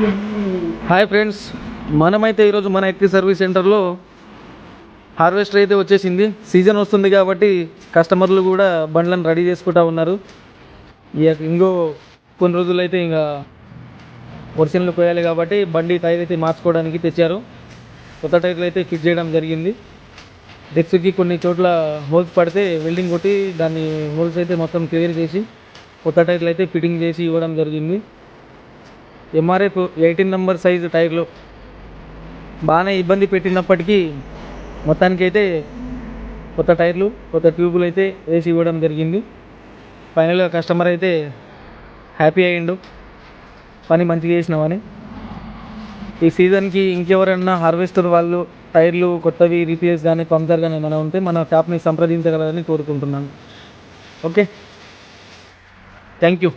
Hi friends, మనమైతే ఈరోజు మన ఎక్కి సర్వీస్ సెంటర్లో హార్వెస్టర్ అయితే వచ్చేసింది. సీజన్ వస్తుంది కాబట్టి కస్టమర్లు కూడా బండ్లను రెడీ చేసుకుంటూ ఉన్నారు. ఇంకో కొన్ని రోజులు అయితే ఇంకా వర్షన్లు పోయాలి కాబట్టి బండి టైర్ అయితే మార్చుకోవడానికి తెచ్చారు. కొత్త టైర్లు అయితే ఫిట్ చేయడం జరిగింది. డెక్స్కి కొన్ని చోట్ల హోల్స్ పడితే వెల్డింగ్ కొట్టి దాన్ని హోల్స్ అయితే మొత్తం క్లియర్ చేసి కొత్త టైర్లు అయితే ఫిట్టింగ్ చేసి ఇవ్వడం జరిగింది. ఎంఆర్ఎఫ్ 18 నెంబర్ సైజు టైర్లు బాగానే ఇబ్బంది పెట్టినప్పటికీ మొత్తానికి అయితే కొత్త టైర్లు కొత్త ట్యూబులు అయితే వేసి ఇవ్వడం జరిగింది. ఫైనల్గా కస్టమర్ అయితే హ్యాపీ అయ్యిండు, పని మంచిగా చేసినామని. ఈ సీజన్కి ఇంకెవరైనా హార్వెస్టర్ వాళ్ళు టైర్లు కొత్తవి రిపేర్స్ కానీ పంక్చర్ కానీ ఏమైనా ఉంటే మన షాప్ని సంప్రదించగలరని కోరుకుంటున్నాను. Okay, thank you.